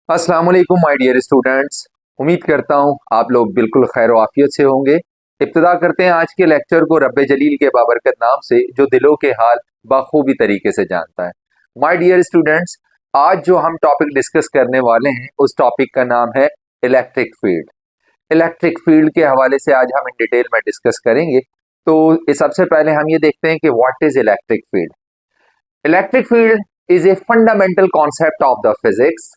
अस्सलाम वालेकुम my dear students. उम्मीद करता हूँ आप लोग बिल्कुल खैर आफियत से होंगे। इब्तिदा करते हैं आज के लेक्चर को रब्बे जलील के बाबरकत नाम से, जो दिलों के हाल बखूबी तरीके से जानता है। माय डियर स्टूडेंट्स, आज जो हम टॉपिक डिस्कस करने वाले हैं उस टॉपिक का नाम है इलेक्ट्रिक फील्ड। इलेक्ट्रिक फील्ड के हवाले से आज हम इन डिटेल में डिस्कस करेंगे। तो सबसे पहले हम ये देखते हैं कि what is electric field. Electric field is a fundamental concept of the physics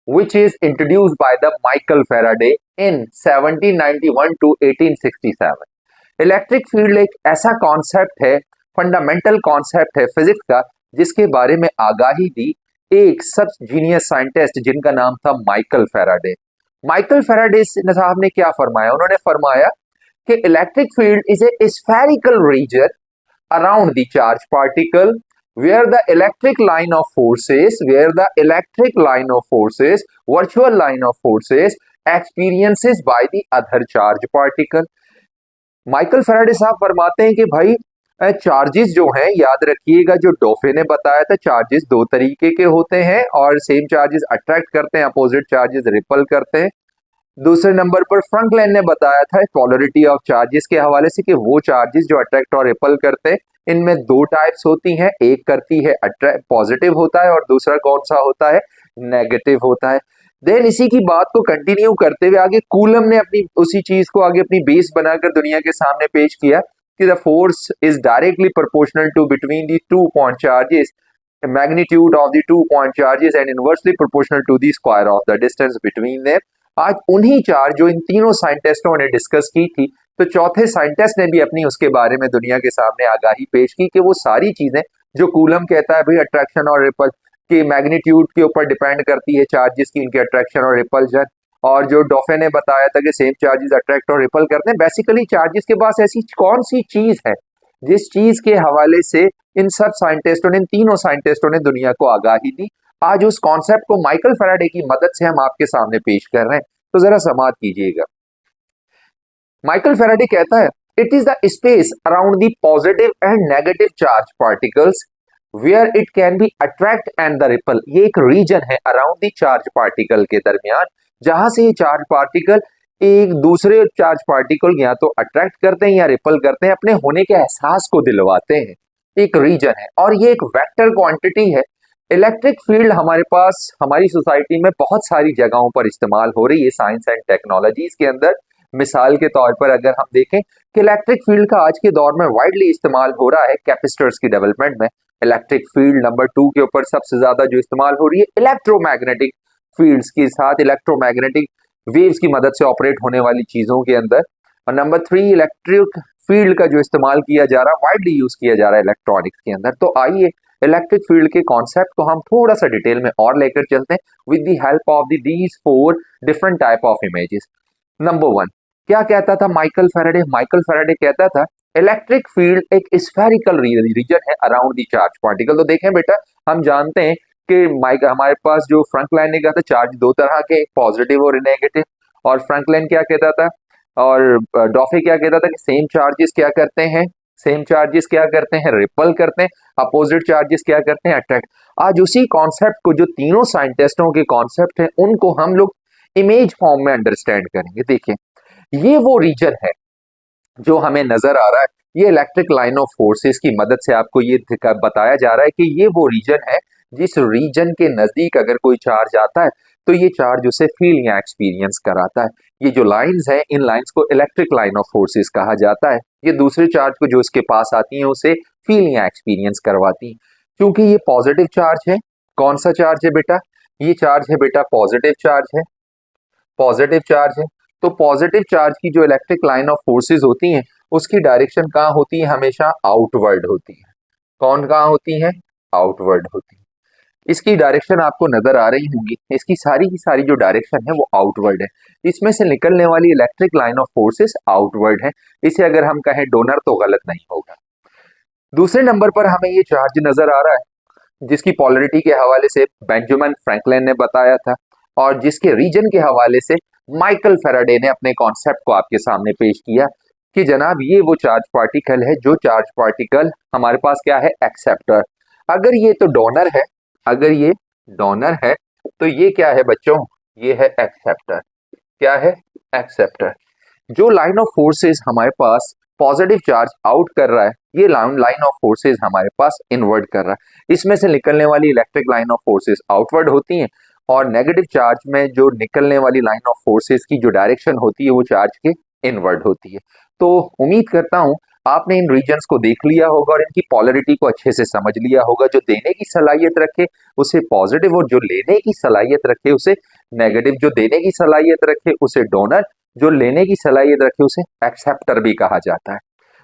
which is introduced by the Michael Faraday in 1791 to 1867। Electric field एक ऐसा कॉन्सेप्ट है, फंडामेंटल कॉन्सेप्ट है फिजिक्स का, जिसके बारे में आगाही दी एक सब जीनियस साइंटिस्ट जिनका नाम था माइकल फेराडे। माइकल फेराडे साहब ने क्या फरमाया? उन्होंने फरमाया कि electric field is a spherical region around the charge particle where the electric line of forces virtual line of forces experiences by the other charge particle। Michael Faraday साहब फरमाते हैं कि भाई चार्जेस जो हैं, याद रखिएगा जो डोफे ने बताया था, चार्जेस दो तरीके के होते हैं और सेम चार्जेस अट्रैक्ट करते हैं, अपोजिट चार्जेस रिपल करते हैं। दूसरे नंबर पर फ्रंकलैंड ने बताया था पोलरिटी ऑफ चार्जेस के हवाले से कि वो चार्जेस जो अट्रैक्ट और रिपल करते हैं, इनमें दो टाइप्स होती हैं, एक करती है अट्रैक्ट पॉजिटिव होता है और दूसरा कौन सा होता है? नेगेटिव होता है। देन इसी की बात को कंटिन्यू करते हुए आगे कूलम ने अपनी उसी चीज को आगे अपनी बेस बनाकर दुनिया के सामने पेश किया कि the force is directly proportional to between the 2 point charges magnitude of the 2 point charges and inversely proportional to the square of the distance between them. आज उन्हीं चार जो इन तीनों साइंटिस्टों ने डिस्कस की थी, तो चौथे साइंटिस्ट ने भी अपनी उसके बारे में दुनिया के सामने आगाही पेश की कि वो सारी चीजें जो कूलम कहता है भाई अट्रैक्शन और रिपल की मैग्नीट्यूड के ऊपर डिपेंड करती है चार्जेस की, इनके अट्रैक्शन और रिपल्जन, और जो डॉफे ने बताया था कि सेम चार्जेस अट्रैक्ट और रिपल करते हैं। बेसिकली चार्जेस के पास ऐसी कौन सी चीज है जिस चीज के हवाले से इन सब साइंटिस्टों ने, इन तीनों साइंटिस्टों ने दुनिया को आगाही दी। आज उस कॉन्सेप्ट को माइकल फैराडे की मदद से हम आपके सामने पेश कर रहे हैं, तो जरा समाप्त कीजिएगा। माइकल फैराडे कहता है it is the space around the positive and negative charge particles where it can be attract and the repel. ये एक रीजन है अराउंड द चार्ज पार्टिकल के दरमियान, जहां से ये चार्ज पार्टिकल एक दूसरे चार्ज पार्टिकल या तो अट्रैक्ट करते हैं या रिपल करते हैं, अपने होने के एहसास को दिलवाते हैं। एक रीजन है और ये एक वेक्टर क्वांटिटी है। इलेक्ट्रिक फील्ड हमारे पास हमारी सोसाइटी में बहुत सारी जगहों पर इस्तेमाल हो रही है साइंस एंड टेक्नोलॉजीज के अंदर। मिसाल के तौर पर अगर हम देखें कि इलेक्ट्रिक फील्ड का आज के दौर में वाइडली इस्तेमाल हो रहा है कैपेसिटर्स की डेवलपमेंट में। इलेक्ट्रिक फील्ड नंबर 2 के ऊपर सबसे ज्यादा जो इस्तेमाल हो रही है इलेक्ट्रोमैग्नेटिक फील्ड्स के साथ इलेक्ट्रोमैग्नेटिक वेव्स की मदद से ऑपरेट होने वाली चीजों के अंदर। और नंबर 3 इलेक्ट्रिक फील्ड का जो इस्तेमाल किया जा रहा है, वाइडली यूज किया जा रहा है इलेक्ट्रॉनिक्स के अंदर। तो आइए इलेक्ट्रिक फील्ड के कॉन्सेप्ट को हम थोड़ा सा डिटेल में और लेकर चलते हैं with the help of these 4 different type of images. Number 1 क्या कहता था माइकल फैराडे? माइकल फैराडे कहता था इलेक्ट्रिक फील्ड एक स्फेरिकल रीजन है अराउंड द चार्ज पार्टिकल। तो देखें बेटा, हम जानते हैं कि हमारे पास जो फ्रंकलैंड ने कहा था चार्ज दो तरह के, पॉजिटिव और नेगेटिव। और फ्रंकलैंड क्या कहता था और डॉफे क्या कहता था कि सेम चार्जेस क्या करते हैं, सेम चार्जेस क्या करते हैं? रिपल करते हैं। अपोजिट चार्जेस क्या करते हैं? अट्रैक्ट। आज उसी कॉन्सेप्ट को, जो तीनों साइंटिस्टों के कॉन्सेप्ट है, उनको हम लोग इमेज फॉर्म में अंडरस्टैंड करेंगे। देखिए, ये वो रीजन है जो हमें नजर आ रहा है। ये इलेक्ट्रिक लाइन ऑफ फोर्सेस की मदद से आपको ये बताया जा रहा है कि ये वो रीजन है जिस रीजन के नजदीक अगर कोई चार्ज आता है तो ये चार्ज उसे फील या एक्सपीरियंस कराता है। ये जो लाइंस हैं, इन लाइंस को इलेक्ट्रिक लाइन ऑफ फोर्सेस कहा जाता है। ये दूसरे चार्ज को जो इसके पास आती हैं उसे फील या एक्सपीरियंस करवाती हैं। क्योंकि ये पॉजिटिव चार्ज है। कौन सा चार्ज है बेटा? ये चार्ज है बेटा पॉजिटिव चार्ज है, पॉजिटिव चार्ज है। तो पॉजिटिव चार्ज की जो इलेक्ट्रिक लाइन ऑफ फोर्सेस होती हैं उसकी डायरेक्शन कहाँ होती है? हमेशा आउटवर्ड होती है। कौन कहाँ होती है? आउटवर्ड होती है। इसकी डायरेक्शन आपको नजर आ रही होंगी, इसकी सारी की सारी जो डायरेक्शन है वो आउटवर्ड है। इसमें से निकलने वाली electric line of forces outward है। इसे अगर हम कहें डोनर तो गलत नहीं होगा। दूसरे नंबर पर हमें ये चार्ज नजर आ रहा है जिसकी पॉलरिटी के हवाले से बेंजामिन फ्रैंकलिन ने बताया था और जिसके रीजन के हवाले से माइकल फैराडे ने अपने कॉन्सेप्ट को आपके सामने पेश किया कि जनाब ये वो चार्ज पार्टिकल है, जो चार्ज पार्टिकल हमारे पास क्या है? एक्सेप्टर। अगर ये तो डोनर है, अगर ये डोनर है तो ये क्या है बच्चों, ये है एक्सेप्टर। क्या है, एक्सेप्टर। जो लाइन ऑफ फोर्सेस हमारे पास पॉजिटिव चार्ज आउट कर रहा है, ये लाइन ऑफ फोर्सेस हमारे पास इनवर्ट कर रहा है। इसमें से निकलने वाली electric line of forces outward होती हैं और नेगेटिव चार्ज में जो निकलने वाली लाइन ऑफ फोर्सेस की जो डायरेक्शन होती है वो चार्ज के इनवर्ड होती है। तो उम्मीद करता हूं आपने इन रीजन्स को देख लिया होगा और इनकी पॉलरिटी को अच्छे से समझ लिया होगा। जो देने की सलाहियत रखे उसे पॉजिटिव, और जो लेने की सलाहियत रखे उसे नेगेटिव। जो देने की सलाहियत रखे उसे डोनर, जो लेने की सलाहियत रखे उसे एक्सेप्टर भी कहा जाता है।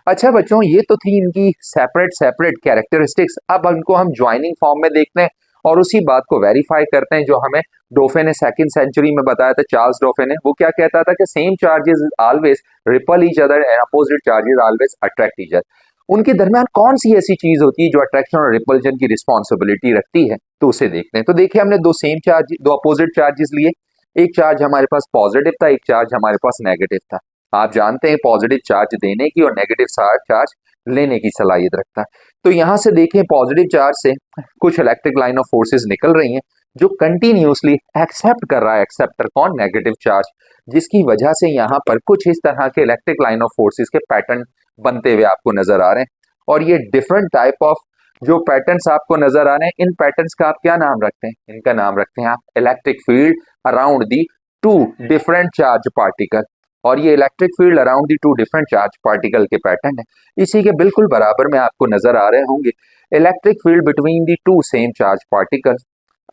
अच्छा बच्चों, ये तो थी इनकी सेपरेट सेपरेट कैरेक्टरिस्टिक्स। अब इनको हम ज्वाइनिंग फॉर्म में देखते हैं और उसी बात को वेरीफाई करते हैं जो हमें डोफे ने सेकंड सेंचुरी में बताया था, चार्ल्स डोफे ने। वो क्या कहता था कि same charges always repel each other and opposite charges always attract each other. उनके दरमियान कौन सी ऐसी चीज होती है जो अट्रैक्शन और रिपल्जन की रिस्पॉन्सिबिलिटी रखती है, तो उसे देखते हैं। तो देखिए, हमने दो सेम चार्ज, दो अपोजिट चार्जेस लिए। एक चार्ज हमारे पास पॉजिटिव था, एक चार्ज हमारे पास नेगेटिव था। आप जानते हैं पॉजिटिव चार्ज देने की और नेगेटिव चार्ज लेने की सलाहियत रखता है। तो यहां से देखें, पॉजिटिव चार्ज से कुछ इलेक्ट्रिक लाइन ऑफ फोर्सेस निकल रही हैं जो कंटिन्यूसली एक्सेप्ट कर रहा है एक्सेप्टर कौन, नेगेटिव चार्ज, जिसकी वजह से यहाँ पर कुछ इस तरह के इलेक्ट्रिक लाइन ऑफ फोर्सेस के पैटर्न बनते हुए आपको नजर आ रहे हैं। और ये डिफरेंट टाइप ऑफ जो पैटर्न्स आपको नजर आ रहे हैं, इन पैटर्न्स का आप क्या नाम रखते हैं, इनका नाम रखते हैं आप electric field around the two different charge particle. और ये electric field around the two different charge particle के पैटर्न है। इसी के बिल्कुल बराबर में आपको नजर आ रहे होंगे electric field between the two same charge particle.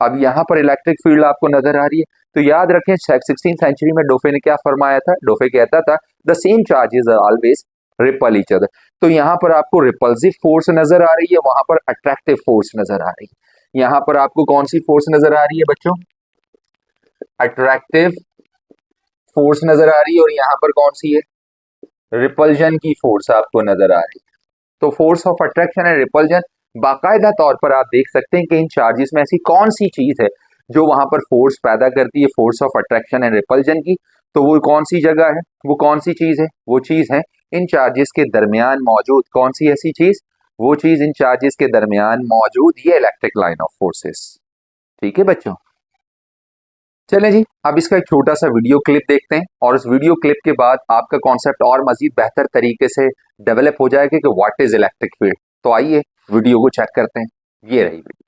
अब यहाँ पर इलेक्ट्रिक फील्ड आपको नजर आ रही है, तो याद रखें 16th सेंचुरी में डोफे ने क्या फरमाया था। डोफे कहता था the same charges are always repel each other. तो यहाँ पर आपको रिपल्सिव फोर्स नजर आ रही है, वहां पर अट्रैक्टिव फोर्स नजर आ रही है। यहाँ पर आपको कौन सी फोर्स नजर आ रही है बच्चों, अट्रैक्टिव फोर्स नजर आ रही है। और यहाँ पर कौन सी है, रिपल्जन की फोर्स आपको नजर आ रही है। तो force of attraction and repulsion, बाकायदा तौर पर आप देख सकते हैं कि इन चार्जेस में ऐसी कौन सी चीज है जो वहां पर फोर्स पैदा करती है, force of attraction and repulsion की। तो वो कौन सी जगह है, वो कौन सी चीज है, वो चीज है इन चार्जेस के दरमियान मौजूद। कौन सी ऐसी चीज, वो चीज इन चार्जेस के दरमियान मौजूद ये इलेक्ट्रिक लाइन ऑफ फोर्सेस। ठीक है बच्चों, चलें जी, अब इसका एक छोटा सा वीडियो क्लिप देखते हैं और उस वीडियो क्लिप के बाद आपका कॉन्सेप्ट और मजीद बेहतर तरीके से डेवलप हो जाएगा कि व्हाट इज इलेक्ट्रिक फील्ड। तो आइए वीडियो को चेक करते हैं। ये रही वीडियो।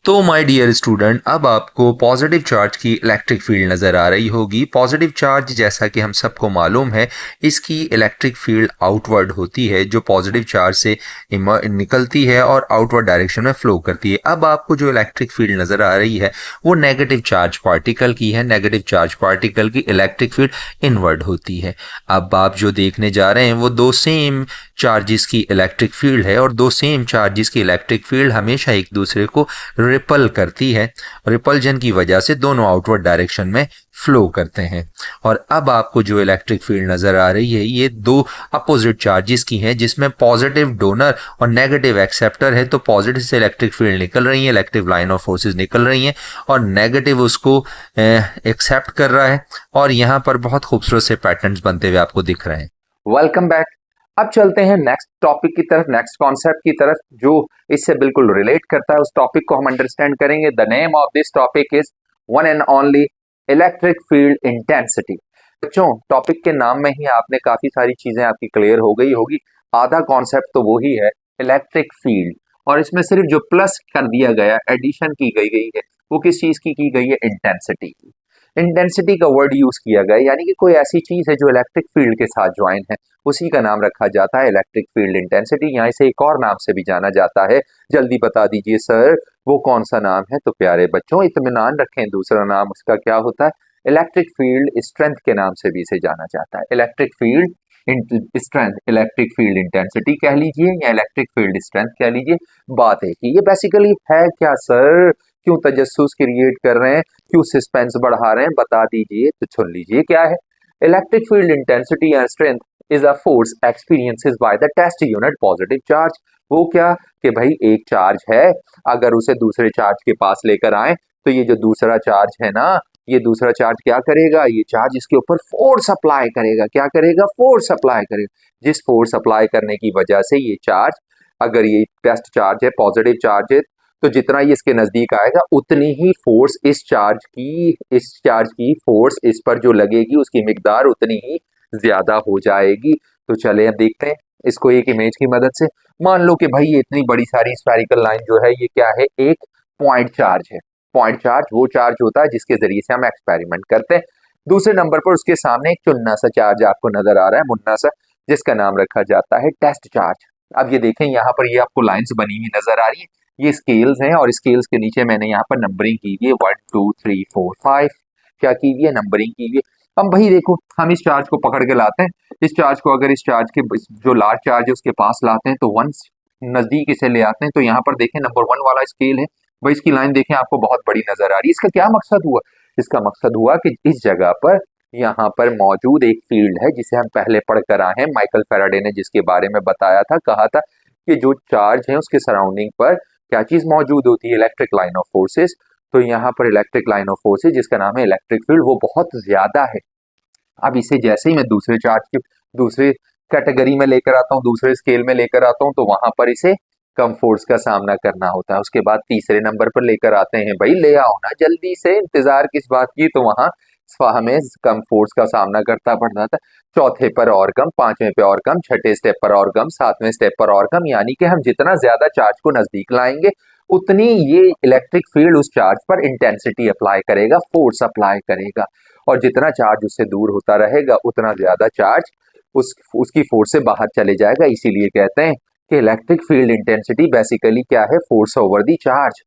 तो माय डियर स्टूडेंट, अब आपको पॉजिटिव चार्ज की इलेक्ट्रिक फील्ड नज़र आ रही होगी। पॉजिटिव चार्ज, जैसा कि हम सबको मालूम है, इसकी इलेक्ट्रिक फील्ड आउटवर्ड होती है, जो पॉजिटिव चार्ज से निकलती है और आउटवर्ड डायरेक्शन में फ्लो करती है। अब आपको जो इलेक्ट्रिक फील्ड नज़र आ रही है वो नेगेटिव चार्ज पार्टिकल की है। नेगेटिव चार्ज पार्टिकल की इलेक्ट्रिक फील्ड इनवर्ड होती है। अब आप जो देखने जा रहे हैं वो दो सेम चार्जेस की इलेक्ट्रिक फील्ड है और दो सेम चार्जेस की इलेक्ट्रिक फील्ड हमेशा एक दूसरे को रिपल करती है। रिपल्जन की वजह से दोनों आउटवर्ड डायरेक्शन में फ्लो करते हैं। और अब आपको जो इलेक्ट्रिक फील्ड नजर आ रही है ये दो अपोजिट चार्जेस की है, जिसमें पॉजिटिव डोनर और नेगेटिव एक्सेप्टर है। तो पॉजिटिव से इलेक्ट्रिक फील्ड निकल रही है, इलेक्ट्रिक लाइन ऑफ फोर्सेस निकल रही हैं और नेगेटिव उसको एक्सेप्ट कर रहा है। और यहाँ पर बहुत खूबसूरत से पैटर्न्स बनते हुए आपको दिख रहे हैं। Welcome back. अब चलते हैं नेक्स्ट टॉपिक की तरफ, नेक्स्ट कॉन्सेप्ट की तरफ जो इससे बिल्कुल रिलेट करता है। उस टॉपिक को हम अंडरस्टैंड करेंगे। The name of this topic is one and only electric field intensity. बच्चों, टॉपिक के नाम में ही आपने काफी सारी चीजें आपकी क्लियर हो गई होगी। आधा कॉन्सेप्ट तो वही है इलेक्ट्रिक फील्ड, और इसमें सिर्फ जो प्लस कर दिया गया, एडिशन की गई है, वो किस चीज की गई है, इंटेंसिटी की। इंटेंसिटी का वर्ड यूज किया गया, यानी कि कोई ऐसी चीज है जो इलेक्ट्रिक फील्ड के साथ ज्वाइन है, उसी का नाम रखा जाता है इलेक्ट्रिक फील्ड इंटेंसिटी। यहाँ इसे एक और नाम से भी जाना जाता है। जल्दी बता दीजिए सर, वो कौन सा नाम है। तो प्यारे बच्चों, इत्मीनान रखें, दूसरा नाम उसका क्या होता है, इलेक्ट्रिक फील्ड स्ट्रेंथ के नाम से भी इसे जाना जाता है। Electric field strength, electric field intensity कह लीजिए या इलेक्ट्रिक फील्ड स्ट्रेंथ कह लीजिए, बात है कि ये बेसिकली है क्या सर, क्यों तजस्सुस क्रिएट कर रहे हैं, क्यों सस्पेंस बढ़ा रहे हैं, बता दीजिए। तो सुन लीजिए क्या है। Electric field intensity and strength is a force experiences by the test unit positive charge. वो क्या कि भाई एक चार्ज है, अगर उसे दूसरे चार्ज के पास लेकर आए तो ये जो दूसरा चार्ज है ना, ये दूसरा चार्ज क्या करेगा, ये चार्ज इसके ऊपर फोर्स अप्लाई करेगा। क्या करेगा, फोर्स अप्लाई करेगा। जिस फोर्स अप्लाई करने की वजह से ये चार्ज, अगर ये टेस्ट चार्ज है, पॉजिटिव चार्ज है, तो जितना ये इसके नजदीक आएगा उतनी ही फोर्स इस चार्ज की फोर्स इस पर जो लगेगी उसकी मिकदार उतनी ही ज्यादा हो जाएगी। तो चले अब देखते हैं इसको एक इमेज की मदद से। मान लो कि भाई ये इतनी बड़ी सारी स्फेरिकल लाइन जो है ये क्या है, एक पॉइंट चार्ज है। पॉइंट चार्ज वो चार्ज होता है जिसके जरिए से हम एक्सपेरिमेंट करते हैं। दूसरे नंबर पर उसके सामने एक चुन्ना सा चार्ज आपको नजर आ रहा है, मुन्ना सा, जिसका नाम रखा जाता है टेस्ट चार्ज। अब ये देखें यहाँ पर ये आपको लाइंस बनी हुई नजर आ रही है, ये स्केल्स हैं और स्केल्स के नीचे मैंने यहाँ पर नंबरिंग की हुई है 1 2 3 4 5, क्या की हुई है, नंबरिंग की हुई है। अब भाई देखो हम इस चार्ज को पकड़ के लाते हैं, इस चार्ज को अगर इस चार्ज के जो लार्ज चार्ज है उसके पास लाते हैं तो वंस नजदीक इसे ले आते हैं तो यहाँ पर देखें नंबर 1 वाला स्केल है, भाई इसकी लाइन देखें आपको बहुत बड़ी नजर आ रही है। इसका क्या मकसद हुआ, इसका मकसद हुआ कि इस जगह पर यहाँ पर मौजूद एक फील्ड है जिसे हम पहले पढ़ कर आए हैं, माइकल फैराडे ने जिसके बारे में बताया था, कहा था कि जो चार्ज है उसके सराउंडिंग पर क्या चीज मौजूद होती है, इलेक्ट्रिक लाइन ऑफ फोर्सेस। तो यहाँ पर इलेक्ट्रिक लाइन ऑफ फोर्सेस जिसका नाम है इलेक्ट्रिक फील्ड वो बहुत ज्यादा है। अब इसे जैसे ही मैं दूसरे चार्ज की दूसरे कैटेगरी में लेकर आता हूँ, दूसरे स्केल में लेकर आता हूँ, तो वहां पर इसे कम फोर्स का सामना करना होता है। उसके बाद तीसरे नंबर पर लेकर आते हैं, भाई ले आओ ना जल्दी से, इंतजार किस बात की, तो वहां हमें कम फोर्स का सामना करता पड़ता था। चौथे पर और कम, पांचवें पे और कम, छठे स्टेप पर और कम, सातवें स्टेप पर और कम, यानी कि हम जितना ज्यादा चार्ज को नजदीक लाएंगे उतनी ये इलेक्ट्रिक फील्ड उस चार्ज पर इंटेंसिटी अप्लाई करेगा, फोर्स अप्लाई करेगा, और जितना चार्ज उससे दूर होता रहेगा उतना ज्यादा चार्ज उसकी फोर्स से बाहर चले जाएगा। इसीलिए कहते हैं कि इलेक्ट्रिक फील्ड इंटेंसिटी बेसिकली क्या है, फोर्स ओवर दी चार्ज।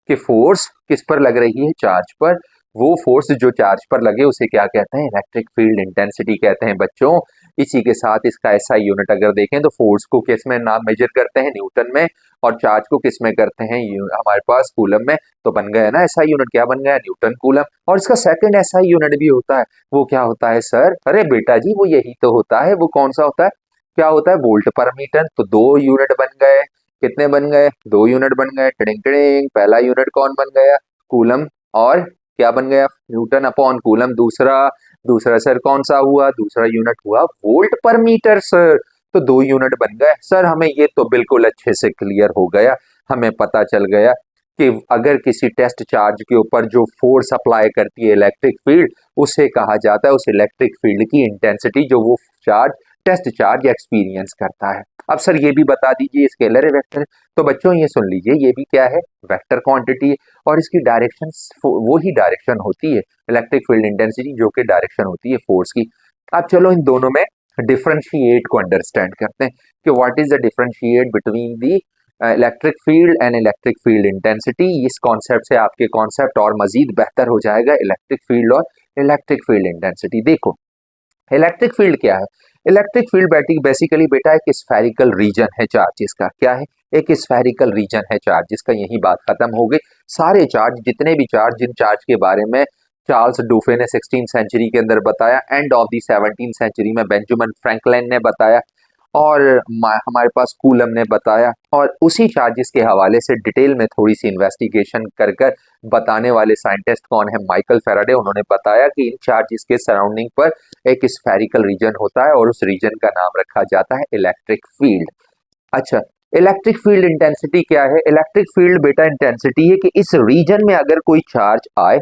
कि फोर्स किस पर लग रही है, चार्ज पर, वो फोर्स जो चार्ज पर लगे उसे क्या कहते हैं, इलेक्ट्रिक फील्ड इंटेंसिटी कहते हैं बच्चों। इसी के साथ इसका एसआई यूनिट अगर देखें तो फोर्स को किस में नाम मेजर करते हैं, न्यूटन में, और चार्ज को किस में करते हैं, हमारे पास कूलम में। तो बन गया ना एसआई यूनिट, क्या बन गया, न्यूटन कूलम। और इसका सेकंड एसआई यूनिट भी होता है, वो क्या होता है सर, अरे बेटा जी वो यही तो होता है, वो कौन सा होता है, क्या होता है, वोल्ट पर मीटर। तो 2 यूनिट बन गए, कितने बन गए, 2 यूनिट बन गए, टिडिंग टिडिंग। पहला यूनिट कौन बन गया, कूलम, और क्या बन गया, न्यूटन अपॉन कूलम। दूसरा सर कौन सा हुआ, दूसरा यूनिट हुआ वोल्ट पर मीटर सर। तो 2 यूनिट बन गए सर। हमें ये तो बिल्कुल अच्छे से क्लियर हो गया, हमें पता चल गया कि अगर किसी टेस्ट चार्ज के ऊपर जो फोर्स अप्लाई करती है इलेक्ट्रिक फील्ड, उसे कहा जाता है, उस इलेक्ट्रिक फील्ड की इंटेंसिटी जो वो चार्ज टेस्ट चार्ज एक्सपीरियंस करता है। अब सर ये भी बता दीजिए स्केलर है वेक्टर है, तो बच्चों ये सुन लीजिए ये भी क्या है, वेक्टर क्वांटिटी है, और इसकी डायरेक्शन वो ही डायरेक्शन होती है, इलेक्ट्रिक फील्ड इंटेंसिटी जो कि डायरेक्शन होती है फोर्स की। अब चलो इन दोनों में डिफरेंशिएट को अंडरस्टैंड करते हैं कि what is the differentiate between the electric field and electric field intensity. इस कॉन्सेप्ट से आपके कॉन्सेप्ट और मजीद बेहतर हो जाएगा, इलेक्ट्रिक फील्ड और इलेक्ट्रिक फील्ड इंटेंसिटी। देखो इलेक्ट्रिक फील्ड क्या है, इलेक्ट्रिक फील्ड बेसिकली बेटा एक स्फेरिकल रीजन है चार्जेस का, क्या है, एक स्फेरिकल रीजन है चार्जेस का। यही बात खत्म हो गई। सारे चार्ज, जितने भी चार्ज, जिन चार्ज के बारे में चार्ल्स डुफे ने 16th सेंचुरी के अंदर बताया, end of the 17th century में बेंजामिन फ्रैंकलिन ने बताया, और हमारे पास कूलम ने बताया, और उसी चार्जेस के हवाले से डिटेल में थोड़ी सी इन्वेस्टिगेशन कर कर बताने वाले साइंटिस्ट कौन है, माइकल फैराडे। उन्होंने बताया कि इन चार्जेस के सराउंडिंग पर एक स्फेरिकल रीजन होता है और उस रीजन का नाम रखा जाता है इलेक्ट्रिक फील्ड। अच्छा, इलेक्ट्रिक फील्ड इंटेंसिटी क्या है, इलेक्ट्रिक फील्ड बेटा इंटेंसिटी है कि इस रीजन में अगर कोई चार्ज आए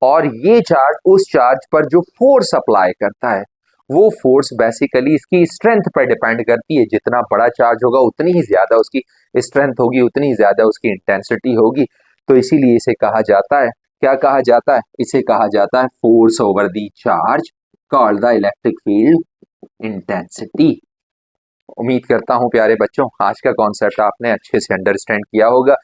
और ये चार्ज उस चार्ज पर जो फोर्स अप्लाई करता है, वो फोर्स बेसिकली इसकी स्ट्रेंथ पर डिपेंड करती है। जितना बड़ा चार्ज होगा उतनी ही ज्यादा उसकी स्ट्रेंथ होगी, उतनी ही ज्यादा उसकी इंटेंसिटी होगी। तो इसीलिए इसे कहा जाता है, क्या कहा जाता है, इसे कहा जाता है force over the charge, called the electric field intensity. उम्मीद करता हूं प्यारे बच्चों आज का कॉन्सेप्ट आपने अच्छे से अंडरस्टैंड किया होगा।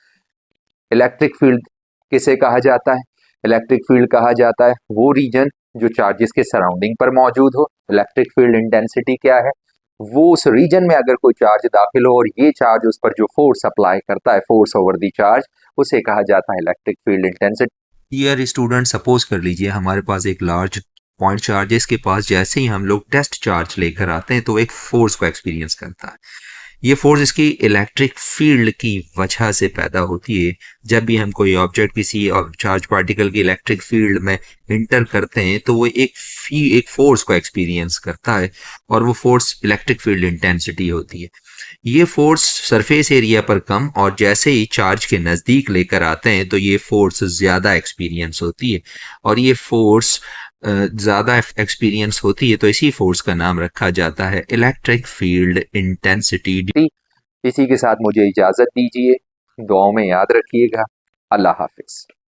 इलेक्ट्रिक फील्ड किसे कहा जाता है, इलेक्ट्रिक फील्ड कहा जाता है वो रीजन जो चार्जेस के सराउंडिंग पर मौजूद हो। इलेक्ट्रिक फील्ड इंटेंसिटी क्या है, वो उस रीजन में अगर कोई चार्ज दाखिल हो और ये चार्ज उस पर जो फोर्स अप्लाई करता है, फोर्स ओवर दी चार्ज, उसे कहा जाता है electric field intensity. Dear student, suppose कर लीजिए हमारे पास एक लार्ज पॉइंट चार्ज है, इसके पास जैसे ही हम लोग टेस्ट चार्ज लेकर आते हैं तो एक फोर्स को एक्सपीरियंस करता है। ये फोर्स इसकी इलेक्ट्रिक फील्ड की वजह से पैदा होती है। जब भी हम कोई ऑब्जेक्ट किसी चार्ज पार्टिकल की इलेक्ट्रिक फील्ड में इंटर करते हैं तो वो एक फोर्स को एक्सपीरियंस करता है और वो फोर्स इलेक्ट्रिक फील्ड इंटेंसिटी होती है। ये फोर्स सरफेस एरिया पर कम और जैसे ही चार्ज के नज़दीक लेकर आते हैं तो ये फोर्स ज़्यादा एक्सपीरियंस होती है और ये फोर्स ज़्यादा एक्सपीरियंस होती है तो इसी फोर्स का नाम रखा जाता है इलेक्ट्रिक फील्ड इंटेंसिटी। इसी के साथ मुझे इजाजत दीजिए, दुआओं में याद रखिएगा। अल्लाह हाफिज।